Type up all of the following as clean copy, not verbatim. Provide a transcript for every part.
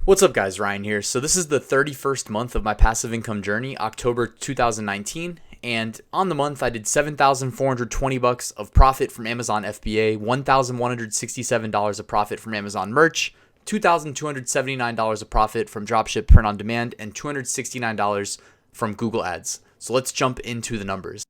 What's up guys, Ryan here. So this is the 31st month of my passive income journey, October 2019, and on the month I did $7,420 of profit from Amazon FBA, $1,167 of profit from Amazon merch, $2,279 of profit from dropship print on demand, and $269 from Google Ads. So let's jump into the numbers.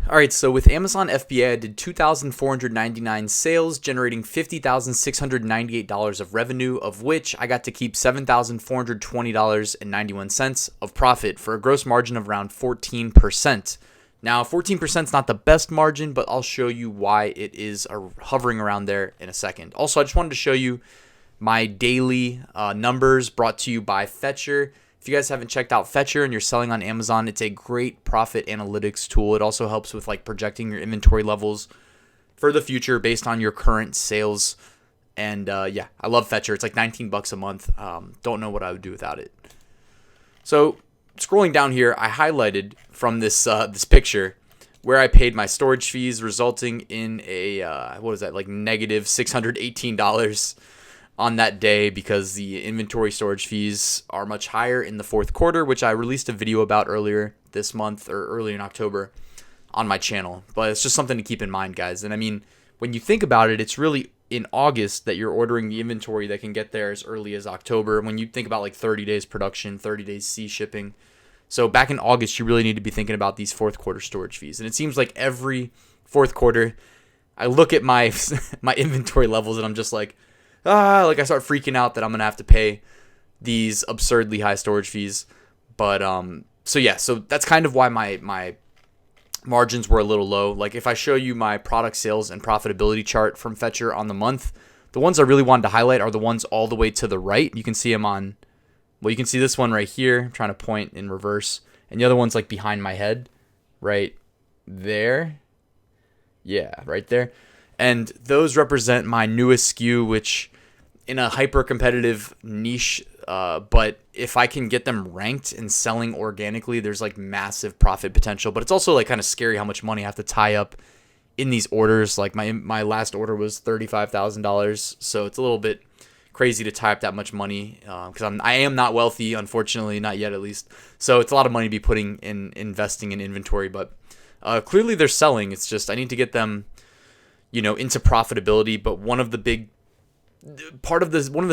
Alright, so with Amazon FBA, I did 2,499 sales, generating $50,698 of revenue, of which I got to keep $7,420.91 of profit for a gross margin of around 14%. Now, 14% is not the best margin, but I'll show you why it is hovering around there in a second. Also, I just wanted to show you my daily numbers brought to you by Fetcher. If you guys haven't checked out Fetcher and you're selling on Amazon, it's a great profit analytics tool. It also helps with like projecting your inventory levels for the future based on your current sales. And yeah, I love Fetcher. It's like $19 a month. Don't know what I would do without it. So scrolling down here, I highlighted from this this picture where I paid my storage fees, resulting in a what was that, like negative $618 on that day, because the inventory storage fees are much higher in the fourth quarter, which I released a video about earlier this month or early in October on my channel. But it's just something to keep in mind, guys. And I mean, when you think about it, it's really in August that you're ordering the inventory that can get there as early as October. When you think about like 30 days production, 30 days sea shipping. So back in August, you really need to be thinking about these fourth quarter storage fees. And it seems like every fourth quarter, I look at my my inventory levels and I'm just like I start freaking out that I'm going to have to pay these absurdly high storage fees. But, so yeah, so that's kind of why my margins were a little low. Like if I show you my product sales and profitability chart from Fetcher on the month, the ones I really wanted to highlight are the ones all the way to the right. You can see them on, well, you can see this one right here. I'm trying to point in reverse. And the other one's like behind my head right there. Yeah, right there. And those represent my newest SKU, which in a hyper competitive niche, but if I can get them ranked and selling organically, there's like massive profit potential. But it's also like kind of scary how much money I have to tie up in these orders. Like my last order was $35,000, so it's a little bit crazy to tie up that much money because I am not wealthy, unfortunately, not yet at least. So it's a lot of money to be putting in investing in inventory, but clearly they're selling. It's just I need to get them, into profitability. But one of the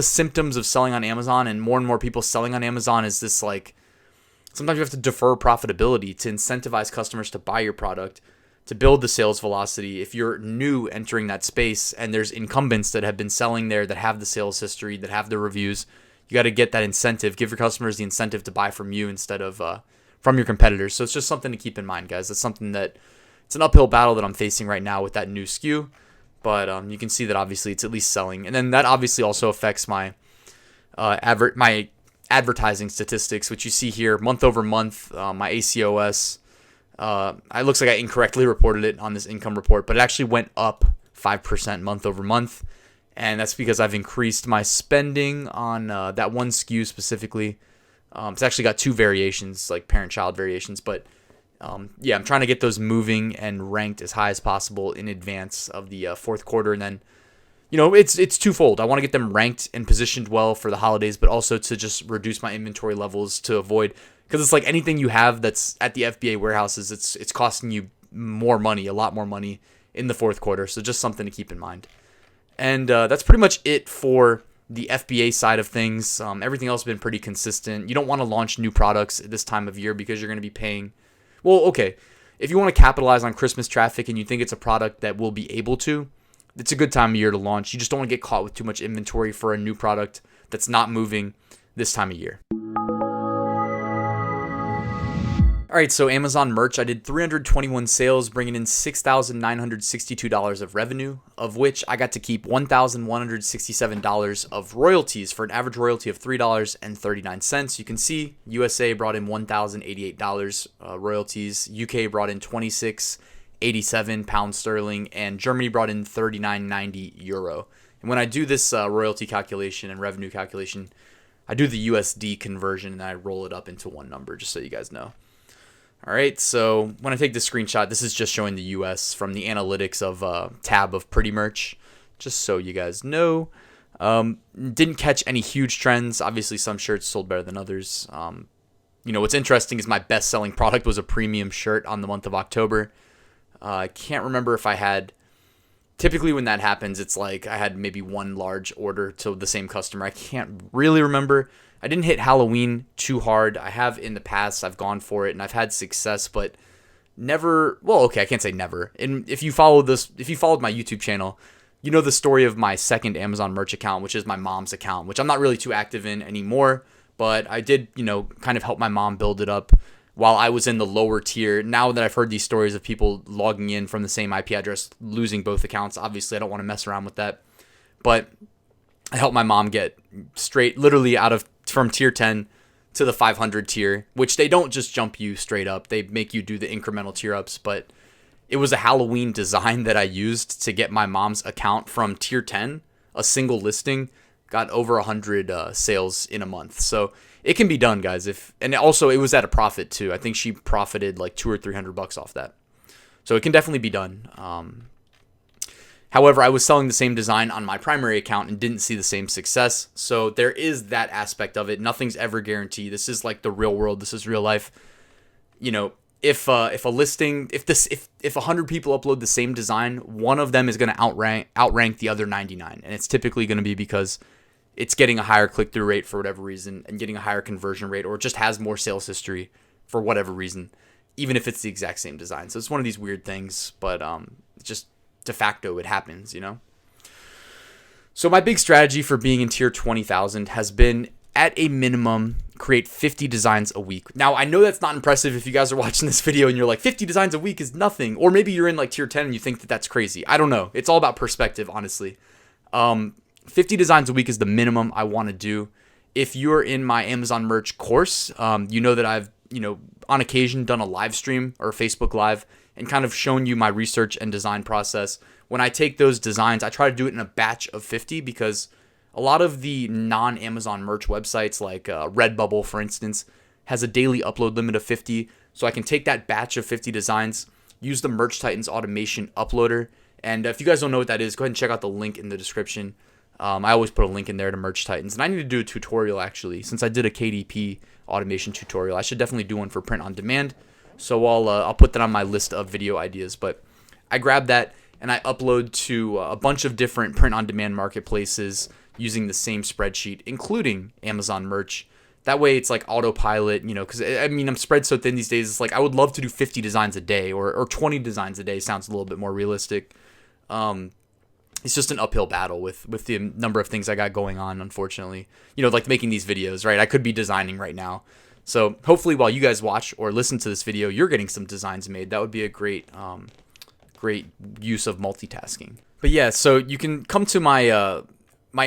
symptoms of selling on Amazon and more people selling on Amazon is this, like, sometimes you have to defer profitability to incentivize customers to buy your product, to build the sales velocity. If you're new entering that space and there's incumbents that have been selling there, that have the sales history, that have the reviews, you got to get that incentive, give your customers the incentive to buy from you instead of from your competitors. So it's just something to keep in mind, guys. That's something that it's an uphill battle that I'm facing right now with that new SKU. But you can see that obviously it's at least selling. And then that obviously also affects my my advertising statistics, which you see here month over month. My ACOS, it looks like I incorrectly reported it on this income report, but it actually went up 5% month over month. And that's because I've increased my spending on that one SKU specifically. It's actually got two variations, like parent-child variations, but yeah, I'm trying to get those moving and ranked as high as possible in advance of the fourth quarter. And then, it's twofold. I want to get them ranked and positioned well for the holidays, but also to just reduce my inventory levels to avoid, because it's like anything you have that's at the FBA warehouses, it's costing you more money, a lot more money in the fourth quarter. So just something to keep in mind. And that's pretty much it for the FBA side of things. Everything else has been pretty consistent. You don't want to launch new products at this time of year because you're going to be paying. Well, okay, if you want to capitalize on Christmas traffic and you think it's a product that will be able to, it's a good time of year to launch. You just don't want to get caught with too much inventory for a new product that's not moving this time of year. All right, so Amazon merch, I did 321 sales, bringing in $6,962 of revenue, of which I got to keep $1,167 of royalties for an average royalty of $3.39. You can see USA brought in $1,088 royalties, UK brought in £26.87 pounds sterling, and Germany brought in €39.90. And when I do this royalty calculation and revenue calculation, I do the USD conversion and I roll it up into one number, just so you guys know. All right, so when I take this screenshot, this is just showing the US from the analytics of tab of Pretty Merch, just so you guys know. Didn't catch any huge trends. Obviously, some shirts sold better than others. What's interesting is my best-selling product was a premium shirt on the month of October. I can't remember if I had. Typically, when that happens, it's like I had maybe one large order to the same customer. I can't really remember. I didn't hit Halloween too hard. I have in the past. I've gone for it and I've had success, but never. Well, okay, I can't say never. And if you followed my YouTube channel, you know the story of my second Amazon merch account, which is my mom's account, which I'm not really too active in anymore. But I did, kind of help my mom build it up while I was in the lower tier. Now that I've heard these stories of people logging in from the same IP address, losing both accounts, obviously I don't want to mess around with that. But I helped my mom get straight, literally from tier 10 to the 500 tier, which they don't just jump you straight up. They make you do the incremental tier ups. But it was a Halloween design that I used to get my mom's account from tier 10, a single listing, got over 100 sales in a month. So it can be done, guys. And also it was at a profit too. I think she profited like $200 or $300 off that. So it can definitely be done. However, I was selling the same design on my primary account and didn't see the same success. So there is that aspect of it. Nothing's ever guaranteed. This is like the real world. This is real life. If a listing, if 100 people upload the same design, one of them is going to outrank the other 99, and it's typically going to be because it's getting a higher click-through rate for whatever reason and getting a higher conversion rate, or it just has more sales history for whatever reason, even if it's the exact same design. So it's one of these weird things, but just de facto it happens, So my big strategy for being in tier 20,000 has been, at a minimum, create 50 designs a week. Now, I know that's not impressive if you guys are watching this video and you're like, 50 designs a week is nothing. Or maybe you're in like tier 10 and you think that that's crazy. I don't know. It's all about perspective, honestly. 50 designs a week is the minimum I want to do. If you're in my Amazon merch course, you know that I've, on occasion done a live stream or a Facebook Live and kind of shown you my research and design process. When I take those designs, I try to do it in a batch of 50 because a lot of the non-Amazon merch websites, like Redbubble, for instance, has a daily upload limit of 50. So I can take that batch of 50 designs, use the Merch Titans automation uploader. And if you guys don't know what that is, go ahead and check out the link in the description. I always put a link in there to Merch Titans. And I need to do a tutorial, actually. Since I did a KDP automation tutorial, I should definitely do one for print on demand. So I'll put that on my list of video ideas. But I grab that and I upload to a bunch of different print on demand marketplaces using the same spreadsheet, including Amazon merch. That way it's like autopilot, because I'm spread so thin these days. It's like I would love to do 50 designs a day or 20 designs a day. Sounds a little bit more realistic. It's just an uphill battle with the number of things I got going on, unfortunately. Like making these videos, right? I could be designing right now. So hopefully while you guys watch or listen to this video, you're getting some designs made. That would be a great use of multitasking. But yeah, so you can come to my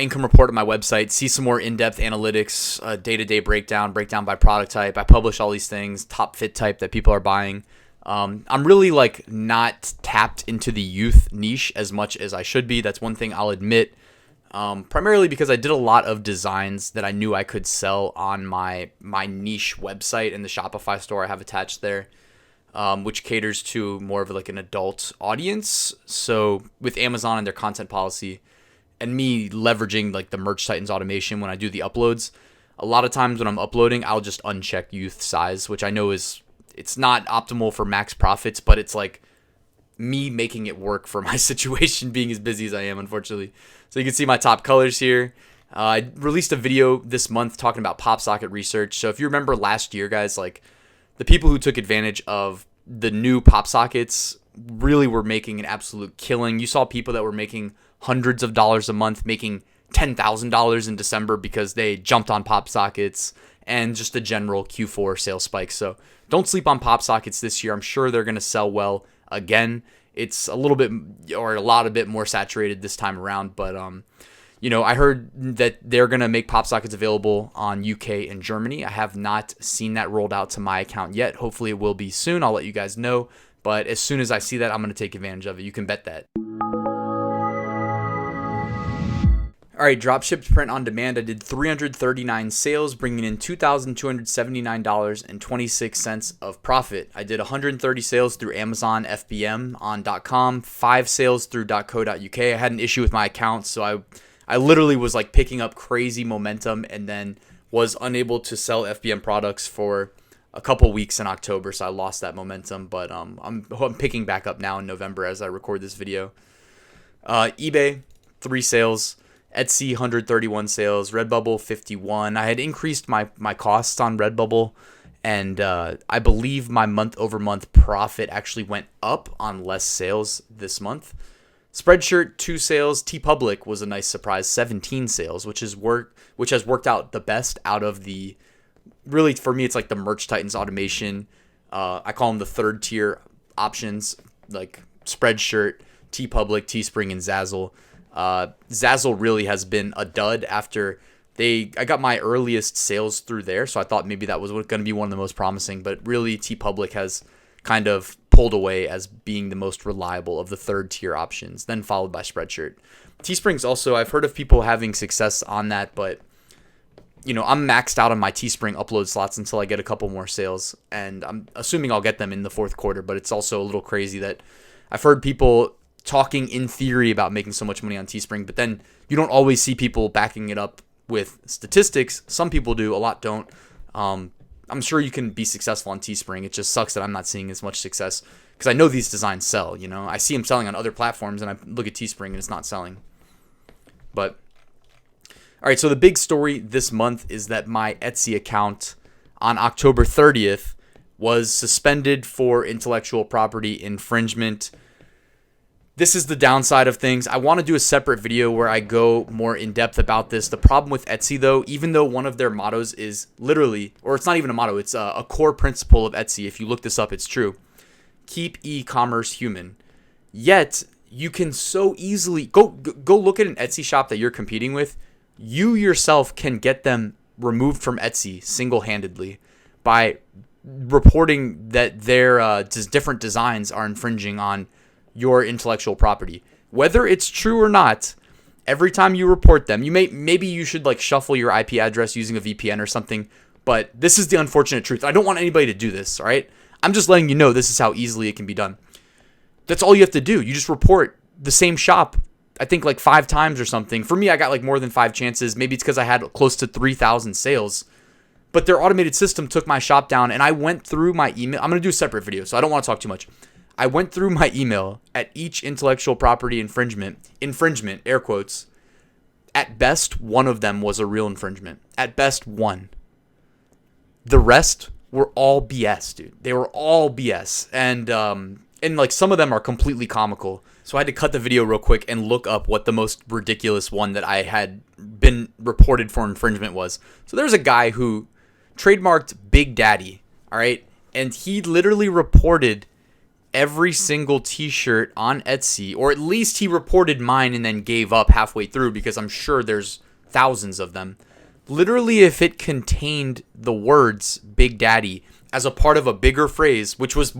income report on my website, see some more in-depth analytics, day-to-day breakdown by product type. I publish all these things, top fit type that people are buying. I'm really not tapped into the youth niche as much as I should be. That's one thing I'll admit. Primarily because I did a lot of designs that I knew I could sell on my niche website and the Shopify store I have attached there, which caters to more of an adult audience. So with Amazon and their content policy and me leveraging the Merch Titans automation when I do the uploads, a lot of times when I'm uploading, I'll just uncheck youth size, which I know it's not optimal for max profits, but it's me making it work for my situation, being as busy as I am, unfortunately. So you can see my top colors here. I released a video this month talking about pop socket research. So if you remember last year, guys, the people who took advantage of the new pop sockets really were making an absolute killing. You saw people that were making hundreds of dollars a month, making $10,000 in December because they jumped on pop sockets and just the general Q4 sales spike. So don't sleep on pop sockets this year. I'm sure they're going to sell well again. It's a little bit or a lot of bit more saturated this time around, but I heard that they're going to make pop sockets available on UK and Germany. I have not seen that rolled out to my account yet. Hopefully it will be soon. I'll let you guys know, but as soon as I see that, I'm going to take advantage of it. You can bet that. All right, dropshipped print on demand. I did 339 sales, bringing in $2,279.26 of profit. I did 130 sales through Amazon FBM on .com, 5 sales through .co.uk. I had an issue with my account, so I literally was like picking up crazy momentum and then was unable to sell FBM products for a couple weeks in October, so I lost that momentum. But I'm picking back up now in November as I record this video. eBay, 3 sales. Etsy, 131 sales. Redbubble, 51. I had increased my costs on Redbubble, and I believe my month-over-month profit actually went up on less sales this month. Spreadshirt, 2 sales. TeePublic was a nice surprise, 17 sales, which has worked out the best out of the, really for me, it's like the Merch Titans automation. I call them the third tier options, like Spreadshirt, TeePublic, Teespring, and Zazzle. Zazzle really has been a dud after I got my earliest sales through there, so I thought maybe that was going to be one of the most promising, but really TeePublic has kind of pulled away as being the most reliable of the third tier options, then followed by Spreadshirt. Teespring's also, I've heard of people having success on that, but I'm maxed out on my Teespring upload slots until I get a couple more sales, and I'm assuming I'll get them in the fourth quarter, but it's also a little crazy that I've heard people talking in theory about making so much money on Teespring, but then you don't always see people backing it up with statistics. Some people do, a lot don't. I'm sure you can be successful on Teespring. It just sucks that I'm not seeing as much success because I know these designs sell. I see them selling on other platforms, and I look at Teespring and it's not selling. But all right, so the big story this month is that my Etsy account on October 30th was suspended for intellectual property infringement. This is the downside of things. I want to do a separate video where I go more in depth about this. The problem with Etsy, though, even though one of their mottos is literally, or it's not even a motto, it's a core principle of Etsy. If you look this up, it's true. Keep e-commerce human. Yet, you can so easily go look at an Etsy shop that you're competing with. You yourself can get them removed from Etsy single-handedly by reporting that their different designs are infringing on your intellectual property. Whether it's true or not, every time you report them, maybe you should like shuffle your IP address using a VPN or something, but this is the unfortunate truth. I don't want anybody to do this, all right? I'm just letting you know this is how easily it can be done. That's all you have to do. You just report the same shop, I think like 5 times or something. For me, I got like more than 5 chances. Maybe it's because I had close to 3,000 sales, but their automated system took my shop down, and I went through my email. I'm going to do a separate video, so I don't want to talk too much. I went through my email at each intellectual property infringement, air quotes. At best, one of them was a real infringement. At best, one. The rest were all BS, dude. They were all BS. And like some of them are completely comical. So I had to cut the video real quick and look up what the most ridiculous one that I had been reported for infringement was. So there's a guy who trademarked Big Daddy, all right? And he literally reported every single t-shirt on Etsy, or at least he reported mine and then gave up halfway through because I'm sure there's thousands of them. Literally, if it contained the words Big Daddy as a part of a bigger phrase, which was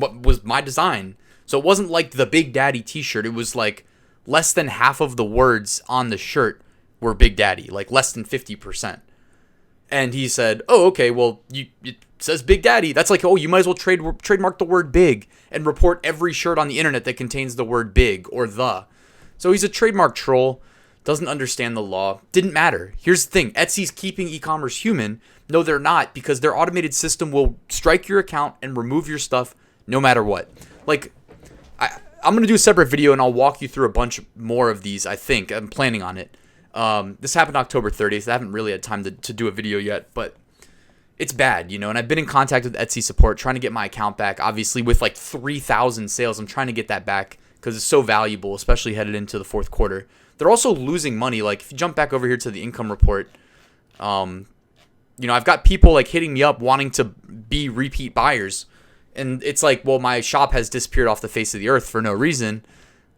my design. So it wasn't like the Big Daddy t-shirt. It was like less than half of the words on the shirt were Big Daddy, like less than 50%. And he said, oh, okay, well, it says Big Daddy. That's like, oh, you might as well trademark the word big and report every shirt on the internet that contains the word big or the. So he's a trademark troll, doesn't understand the law. Didn't matter. Here's the thing. Etsy's keeping e-commerce human. No, they're not, because their automated system will strike your account and remove your stuff no matter what. Like, I'm going to do a separate video and I'll walk you through a bunch more of these, I think. I'm planning on it. This happened October 30th. I haven't really had time to do a video yet, but it's bad, and I've been in contact with Etsy support trying to get my account back. Obviously, with like 3,000 sales, I'm trying to get that back because it's so valuable, especially headed into the fourth quarter. They're also losing money. Like, if you jump back over here to the income report, I've got people like hitting me up wanting to be repeat buyers. And it's like, well, my shop has disappeared off the face of the earth for no reason.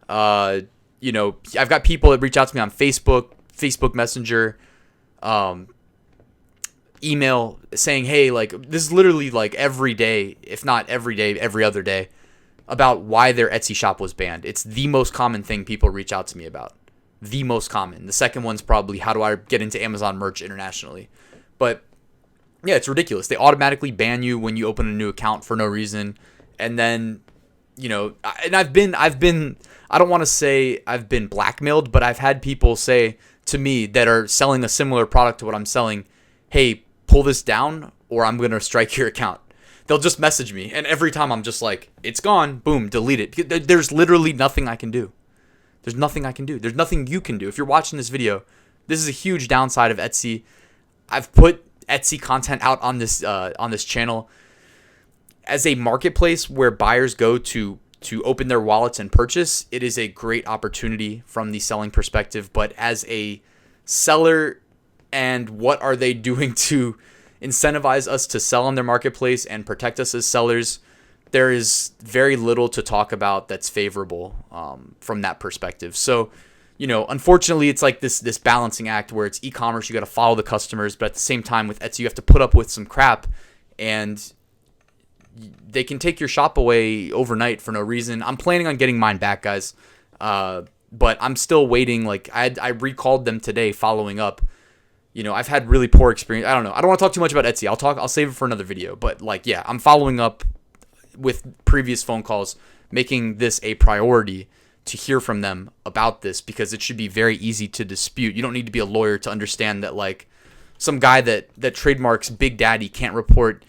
I've got people that reach out to me on Facebook Messenger, email saying, hey, like, this is literally like every day, if not every day, every other day, about why their Etsy shop was banned. It's the most common thing people reach out to me about. The most common. The second one's probably, how do I get into Amazon merch internationally? But yeah, it's ridiculous. They automatically ban you when you open a new account for no reason. And then, and I've been, I don't want to say I've been blackmailed, but I've had people say to me that are selling a similar product to what I'm selling, hey, pull this down or I'm going to strike your account. They'll just message me. And every time I'm just like, it's gone, boom, delete it. There's literally nothing I can do. There's nothing I can do. There's nothing you can do. If you're watching this video, this is a huge downside of Etsy. I've put Etsy content out on this channel as a marketplace where buyers go to open their wallets and purchase. It is a great opportunity from the selling perspective, but as a seller, and what are they doing to incentivize us to sell on their marketplace and protect us as sellers, there is very little to talk about that's favorable from that perspective. So, unfortunately, it's like this balancing act where it's e-commerce, you got to follow the customers, but at the same time with Etsy, you have to put up with some crap, and they can take your shop away overnight for no reason. I'm planning on getting mine back, guys, but I'm still waiting. Like I recalled them today following up. I've had really poor experience. I don't know. I don't want to talk too much about Etsy. I'll save it for another video. But I'm following up with previous phone calls, making this a priority to hear from them about this, because it should be very easy to dispute. You don't need to be a lawyer to understand that some guy that trademarks Big Daddy can't report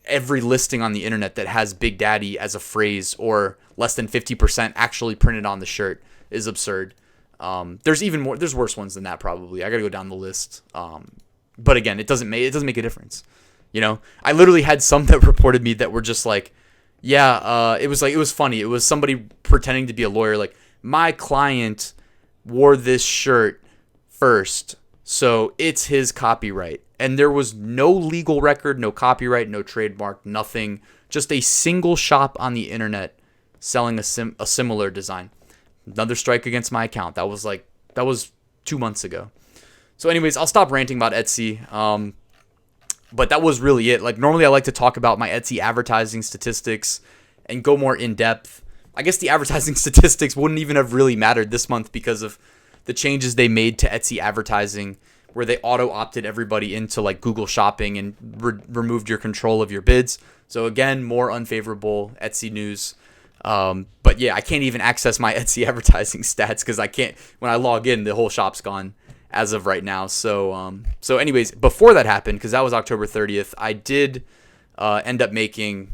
every listing on the internet that has Big Daddy as a phrase or less than 50% actually printed on the shirt is absurd. There's worse ones than that probably. I gotta go down the list. But again, it doesn't make a difference. I literally had some that reported me that were just like, it was funny. It was somebody pretending to be a lawyer. Like, my client wore this shirt first, so it's his copyright. And there was no legal record, no copyright, no trademark, nothing. Just a single shop on the internet selling a similar design. Another strike against my account. That was 2 months ago. So anyways, I'll stop ranting about Etsy. But that was really it. Normally I like to talk about my Etsy advertising statistics and go more in depth. I guess the advertising statistics wouldn't even have really mattered this month because of the changes they made to Etsy advertising, where they auto-opted everybody into Google Shopping and removed your control of your bids. So again, more unfavorable Etsy news. But yeah, I can't even access my Etsy advertising stats because when I log in, the whole shop's gone as of right now. So anyways, before that happened, because that was October 30th, I did end up making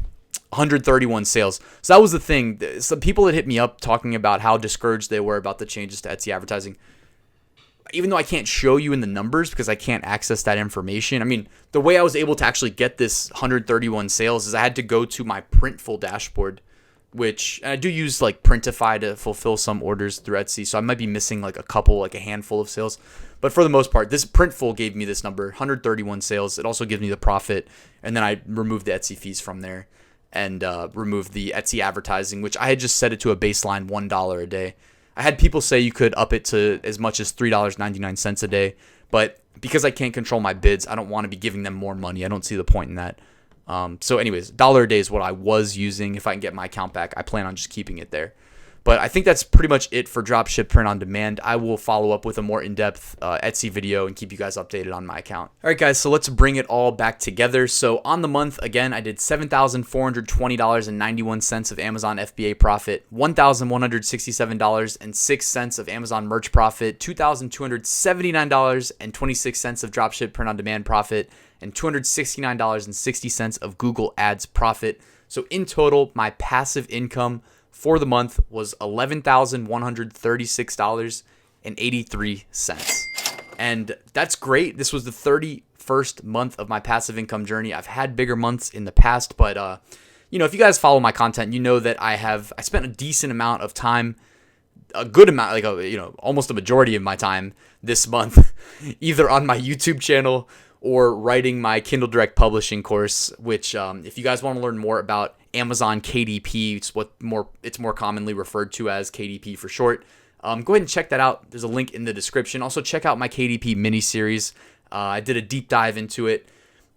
131 sales. So that was the thing. Some people had hit me up talking about how discouraged they were about the changes to Etsy advertising. Even though I can't show you in the numbers because I can't access that information. I mean, the way I was able to actually get this 131 sales is I had to go to my Printful dashboard, which I do use Printify to fulfill some orders through Etsy. So I might be missing a handful of sales. But for the most part, this Printful gave me this number, 131 sales. It also gives me the profit. And then I removed the Etsy fees from there and removed the Etsy advertising, which I had just set it to a baseline $1 a day. I had people say you could up it to as much as $3.99 a day, but because I can't control my bids, I don't want to be giving them more money. I don't see the point in that. So anyways, $1 a day is what I was using. If I can get my account back, I plan on just keeping it there. But I think that's pretty much it for Dropship Print on Demand. I will follow up with a more in-depth Etsy video and keep you guys updated on my account. All right, guys, so let's bring it all back together. So on the month, again, I did $7,420.91 of Amazon FBA profit, $1,167.06 of Amazon merch profit, $2,279.26 of Dropship Print on Demand profit, and $269.60 of Google Ads profit. So in total, my passive income for the month was $11,136.83. And that's great. This was the 31st month of my passive income journey. I've had bigger months in the past, but if you guys follow my content, you know that I spent a decent amount of time, a good amount, almost a majority of my time this month, either on my YouTube channel or writing my Kindle Direct Publishing course, which if you guys want to learn more about Amazon KDP, it's more commonly referred to as KDP for short. Go ahead and check that out. There's a link in the description. Also, check out my KDP mini-series. I did a deep dive into it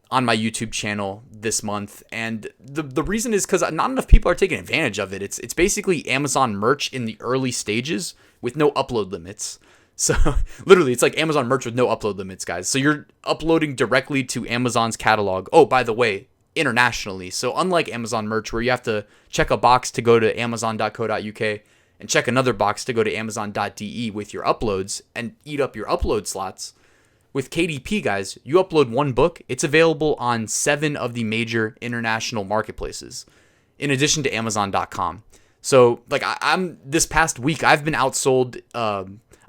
on my YouTube channel this month. And the reason is because not enough people are taking advantage of it. It's basically Amazon merch in the early stages with no upload limits. So literally, it's like Amazon merch with no upload limits, guys. So you're uploading directly to Amazon's catalog. Oh, by the way, internationally. So unlike Amazon merch, where you have to check a box to go to amazon.co.uk and check another box to go to amazon.de with your uploads and eat up your upload slots. With KDP, guys, you upload one book, it's available on 7 of the major international marketplaces, in addition to Amazon.com. So, like, I'm this past week, I've been outsold.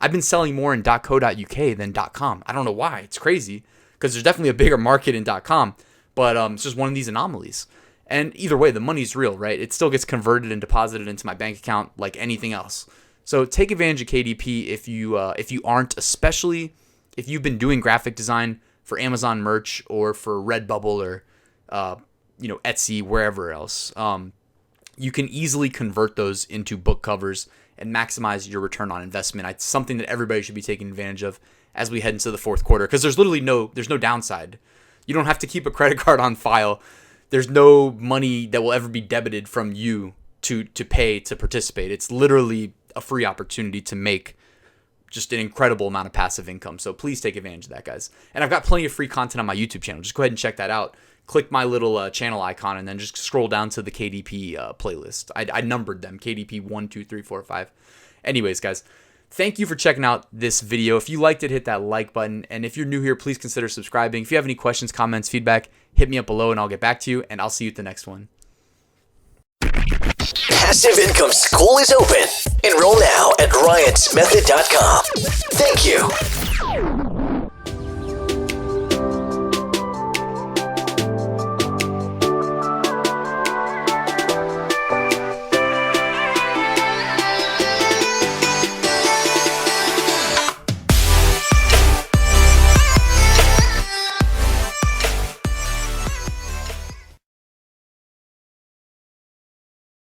I've been selling more in .co.uk than .com. I don't know why. It's crazy because there's definitely a bigger market in .com, but it's just one of these anomalies. And either way, the money's real, right? It still gets converted and deposited into my bank account like anything else. So take advantage of KDP if you aren't, especially if you've been doing graphic design for Amazon merch or for Redbubble or Etsy, wherever else. You can easily convert those into book covers and maximize your return on investment. It's something that everybody should be taking advantage of as we head into the fourth quarter, because there's literally no downside. You don't have to keep a credit card on file. There's no money that will ever be debited from you to pay to participate. It's literally a free opportunity to make just an incredible amount of passive income. So please take advantage of that, guys. And I've got plenty of free content on my YouTube channel. Just go ahead and check that out. Click my little channel icon and then just scroll down to the KDP playlist. I numbered them, KDP 1, 2, 3, 4, 5. Anyways, guys, thank you for checking out this video. If you liked it, hit that like button. And if you're new here, please consider subscribing. If you have any questions, comments, feedback, hit me up below and I'll get back to you. And I'll see you at the next one. Passive Income School is open. Enroll now at ryansmethod.com. Thank you.